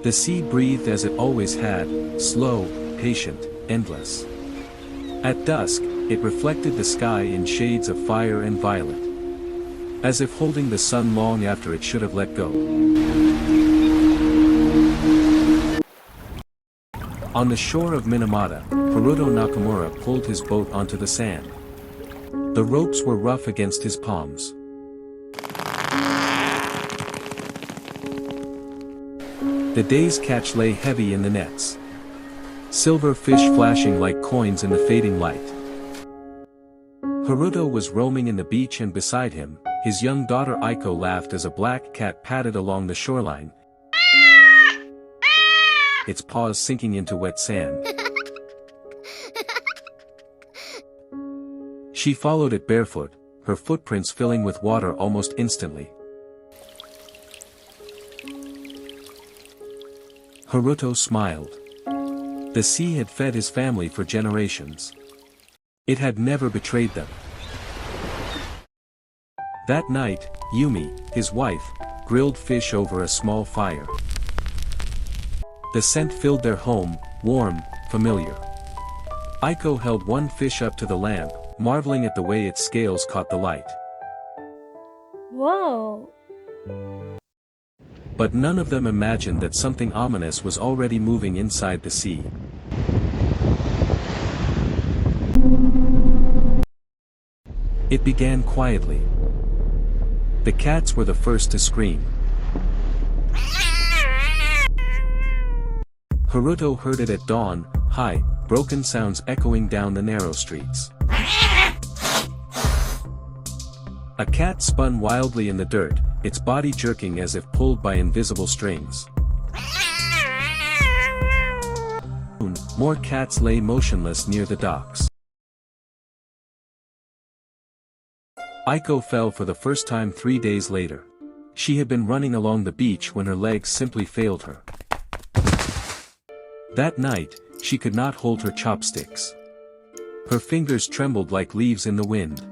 The sea breathed as it always had, slow, patient, endless. At dusk, it reflected the sky in shades of fire and violet, as if holding the sun long after it should have let go. On the shore of Minamata, Haruto Nakamura pulled his boat onto the sand. The ropes were rough against his palms. The day's catch lay heavy in the nets. Silver fish flashing like coins in the fading light. Haruto was roaming in the beach, and beside him, his young daughter Aiko laughed as a black cat padded along the shoreline, its paws sinking into wet sand. She followed it barefoot, her footprints filling with water almost instantly. Haruto smiled. The sea had fed his family for generations. It had never betrayed them. That night, Yumi, his wife, grilled fish over a small fire. The scent filled their home, warm, familiar. Aiko held one fish up to the lamp, marveling at the way its scales caught the light. Whoa! But none of them imagined that something ominous was already moving inside the sea. It began quietly. The cats were the first to scream. Haruto heard it at dawn, high, broken sounds echoing down the narrow streets. A cat spun wildly in the dirt, its body jerking as if pulled by invisible strings. More cats lay motionless near the docks. Aiko fell for the first time 3 days later. She had been running along the beach when her legs simply failed her. That night, she could not hold her chopsticks. Her fingers trembled like leaves in the wind.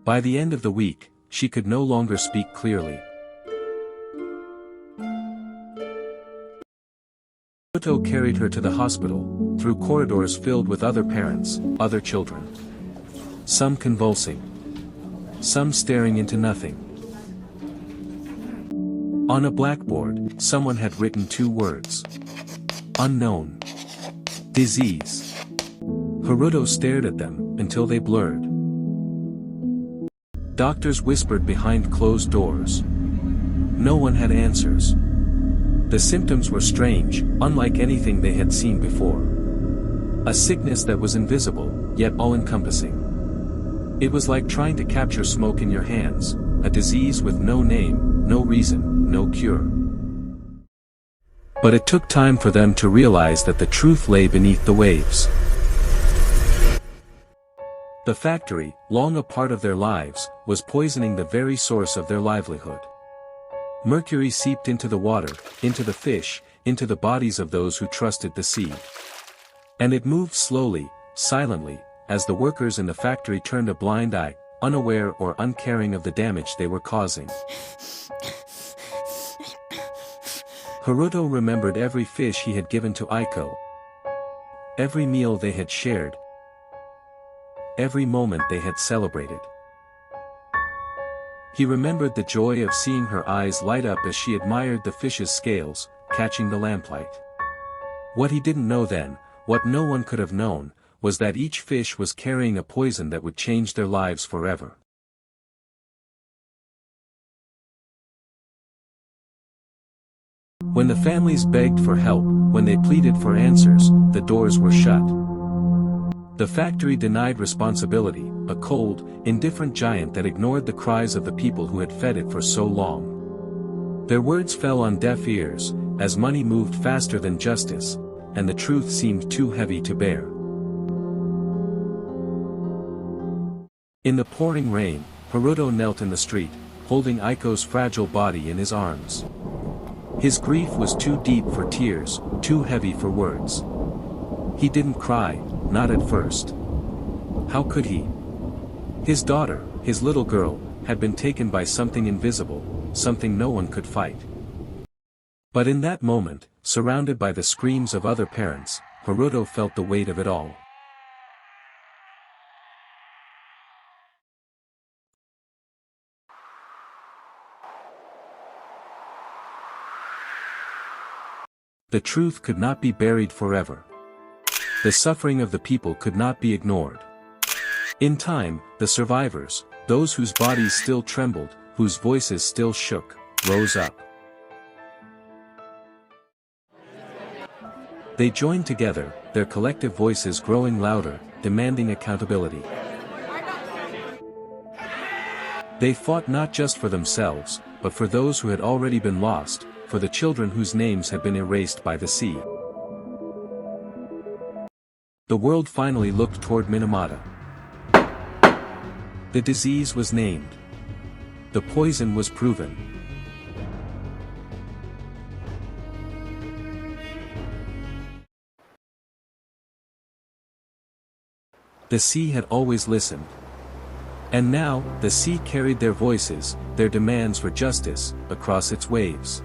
By the end of the week, she could no longer speak clearly. Haruto carried her to the hospital, through corridors filled with other parents, other children. Some convulsing. Some staring into nothing. On a blackboard, someone had written 2 words. Unknown. Disease. Haruto stared at them, until they blurred. Doctors whispered behind closed doors. No one had answers. The symptoms were strange, unlike anything they had seen before. A sickness that was invisible, yet all-encompassing. It was like trying to capture smoke in your hands, a disease with no name, no reason, no cure. But it took time for them to realize that the truth lay beneath the waves. The factory, long a part of their lives, was poisoning the very source of their livelihood. Mercury seeped into the water, into the fish, into the bodies of those who trusted the sea. And it moved slowly, silently, as the workers in the factory turned a blind eye, unaware or uncaring of the damage they were causing. Haruto remembered every fish he had given to Aiko. Every meal they had shared. Every moment they had celebrated. He remembered the joy of seeing her eyes light up as she admired the fish's scales, catching the lamplight. What he didn't know then, what no one could have known, was that each fish was carrying a poison that would change their lives forever. When the families begged for help, when they pleaded for answers, the doors were shut. The factory denied responsibility, a cold, indifferent giant that ignored the cries of the people who had fed it for so long. Their words fell on deaf ears, as money moved faster than justice, and the truth seemed too heavy to bear. In the pouring rain, Haruto knelt in the street, holding Aiko's fragile body in his arms. His grief was too deep for tears, too heavy for words. He didn't cry, not at first. How could he? His daughter, his little girl, had been taken by something invisible, something no one could fight. But in that moment, surrounded by the screams of other parents, Haruto felt the weight of it all. The truth could not be buried forever. The suffering of the people could not be ignored. In time, the survivors, those whose bodies still trembled, whose voices still shook, rose up. They joined together, their collective voices growing louder, demanding accountability. They fought not just for themselves, but for those who had already been lost, for the children whose names had been erased by the sea. The world finally looked toward Minamata. The disease was named. The poison was proven. The sea had always listened. And now, the sea carried their voices, their demands for justice, across its waves.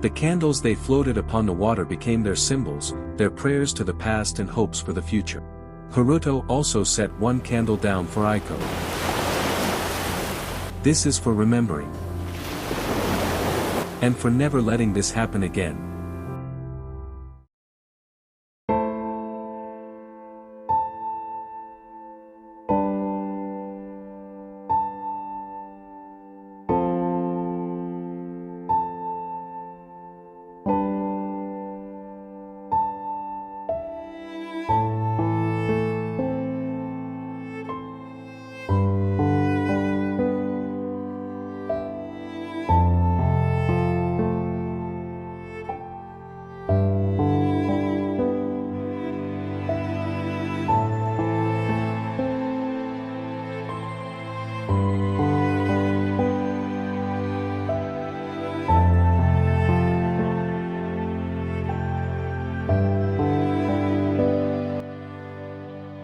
The candles they floated upon the water became their symbols, their prayers to the past and hopes for the future. Haruto also set one candle down for Aiko. This is for remembering. And for never letting this happen again.